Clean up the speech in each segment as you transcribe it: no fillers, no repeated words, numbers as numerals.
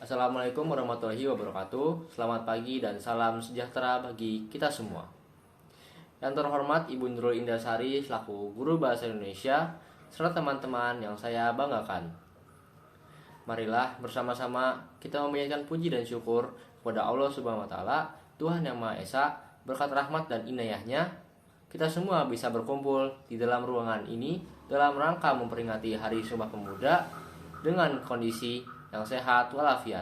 Assalamualaikum warahmatullahi wabarakatuh. Selamat pagi dan salam sejahtera bagi kita semua. Yang terhormat Ibu Nurul Indasari selaku Guru Bahasa Indonesia serta teman-teman yang saya banggakan. Marilah bersama-sama kita memanjatkan puji dan syukur kepada Allah Subhanahu wa taala, Tuhan yang Maha Esa. Berkat rahmat dan inayahnya, kita semua bisa berkumpul di dalam ruangan ini dalam rangka memperingati Hari Sumpah Pemuda dengan kondisi yang sehat walafiat.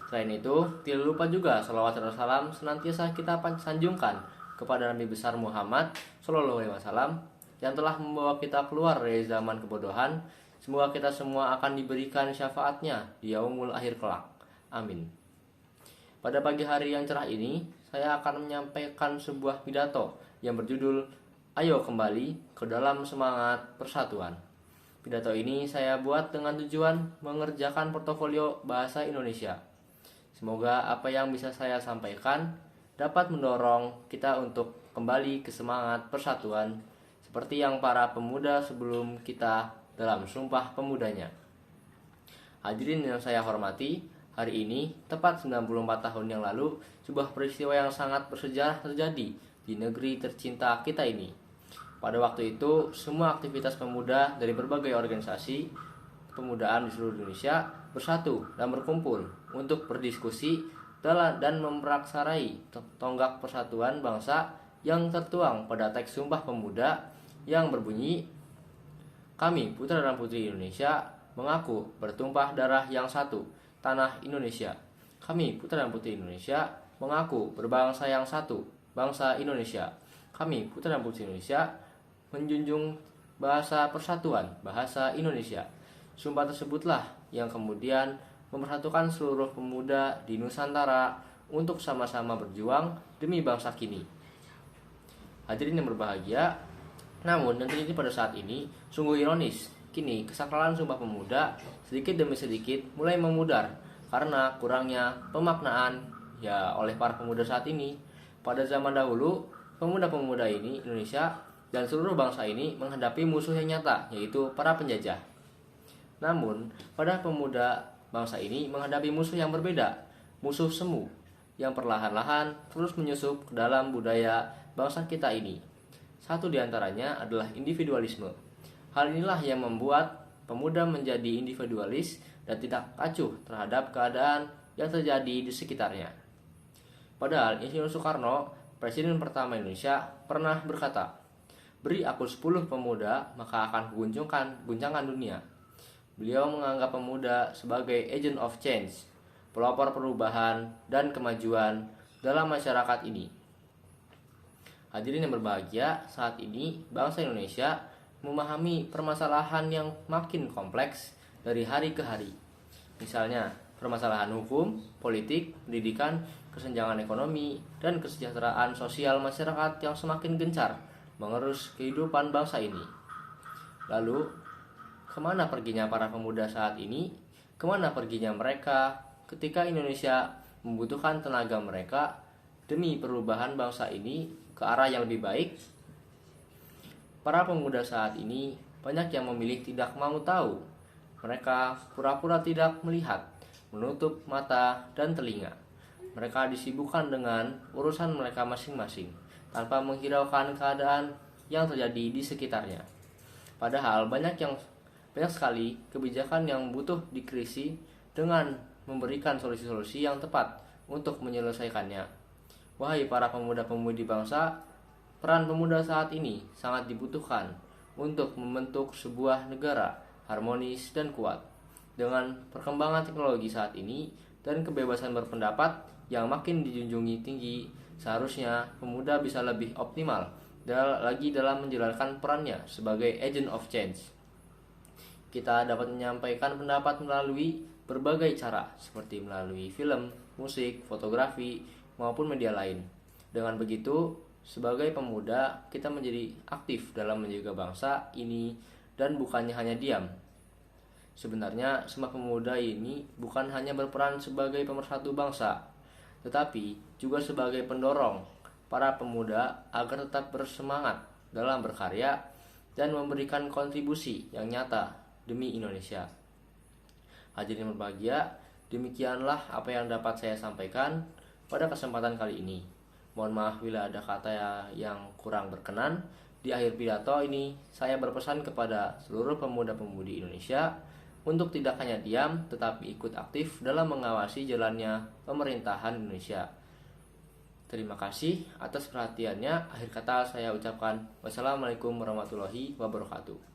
Selain itu, tidak lupa juga salawat dan salam senantiasa kita sanjungkan kepada Nabi besar Muhammad SAW yang telah membawa kita keluar dari zaman kebodohan. Semoga kita semua akan diberikan syafaatnya di yaumul akhir kelak. Amin. Pada pagi hari yang cerah ini, saya akan menyampaikan sebuah pidato yang berjudul Ayo Kembali ke Dalam Semangat Persatuan. Pidato ini saya buat dengan tujuan mengerjakan portofolio bahasa Indonesia. Semoga apa yang bisa saya sampaikan dapat mendorong kita untuk kembali ke semangat persatuan seperti yang para pemuda sebelum kita dalam Sumpah Pemudanya. Hadirin yang saya hormati, hari ini tepat 94 tahun yang lalu sebuah peristiwa yang sangat bersejarah terjadi di negeri tercinta kita ini. Pada waktu itu, semua aktivitas pemuda dari berbagai organisasi kepemudaan di seluruh Indonesia bersatu dan berkumpul untuk berdiskusi dan mempraksarai tonggak persatuan bangsa yang tertuang pada teks Sumpah Pemuda yang berbunyi, "Kami, putra dan putri Indonesia, mengaku bertumpah darah yang satu, tanah Indonesia. Kami, putra dan putri Indonesia, mengaku berbangsa yang satu, bangsa Indonesia. Kami, putra dan putri Indonesia, menjunjung bahasa persatuan, bahasa Indonesia." Sumpah tersebutlah yang kemudian mempersatukan seluruh pemuda di Nusantara untuk sama-sama berjuang demi bangsa kini. Hadirin yang berbahagia, namun yang terjadi pada saat ini sungguh ironis. Kini kesakralan Sumpah Pemuda sedikit demi sedikit mulai memudar karena kurangnya pemaknaan oleh para pemuda saat ini. Pada zaman dahulu, pemuda-pemuda ini Indonesia dan seluruh bangsa ini menghadapi musuh yang nyata, yaitu para penjajah. Namun, pada pemuda bangsa ini menghadapi musuh yang berbeda, musuh semu, yang perlahan-lahan terus menyusup ke dalam budaya bangsa kita ini. Satu di antaranya adalah individualisme. Hal inilah yang membuat pemuda menjadi individualis dan tidak acuh terhadap keadaan yang terjadi di sekitarnya. Padahal Insinyur Soekarno, Presiden pertama Indonesia, pernah berkata, "Beri aku 10 pemuda, maka akan guncangan dunia." Beliau menganggap pemuda sebagai agent of change, pelopor perubahan dan kemajuan dalam masyarakat ini. Hadirin yang berbahagia, saat ini bangsa Indonesia memahami permasalahan yang makin kompleks dari hari ke hari. Misalnya, permasalahan hukum, politik, pendidikan, kesenjangan ekonomi, dan kesejahteraan sosial masyarakat yang semakin gencar mengerus kehidupan bangsa ini. Lalu, kemana perginya para pemuda saat ini? Kemana perginya mereka ketika Indonesia membutuhkan tenaga mereka demi perubahan bangsa ini ke arah yang lebih baik? Para pemuda saat ini banyak yang memilih tidak mau tahu. Mereka pura-pura tidak melihat, menutup mata dan telinga. Mereka disibukkan dengan urusan mereka masing-masing tanpa menghiraukan keadaan yang terjadi di sekitarnya. Padahal banyak sekali kebijakan yang butuh dikritisi dengan memberikan solusi-solusi yang tepat untuk menyelesaikannya. Wahai para pemuda-pemudi bangsa, peran pemuda saat ini sangat dibutuhkan untuk membentuk sebuah negara harmonis dan kuat. Dengan perkembangan teknologi saat ini dan kebebasan berpendapat yang makin dijunjungi tinggi, seharusnya pemuda bisa lebih optimal lagi dalam menjalankan perannya sebagai agent of change. Kita dapat menyampaikan pendapat melalui berbagai cara, seperti melalui film, musik, fotografi, maupun media lain. Dengan begitu, sebagai pemuda, kita menjadi aktif dalam menjaga bangsa ini dan bukannya hanya diam. Sebenarnya, Sumpah Pemuda ini bukan hanya berperan sebagai pemersatu bangsa, tetapi juga sebagai pendorong para pemuda agar tetap bersemangat dalam berkarya dan memberikan kontribusi yang nyata demi Indonesia. Hadirin berbahagia, demikianlah apa yang dapat saya sampaikan pada kesempatan kali ini. Mohon maaf bila ada kata yang kurang berkenan. Di akhir pidato ini, saya berpesan kepada seluruh pemuda-pemudi Indonesia untuk tidak hanya diam, tetapi ikut aktif dalam mengawasi jalannya pemerintahan Indonesia. Terima kasih atas perhatiannya. Akhir kata saya ucapkan wassalamualaikum warahmatullahi wabarakatuh.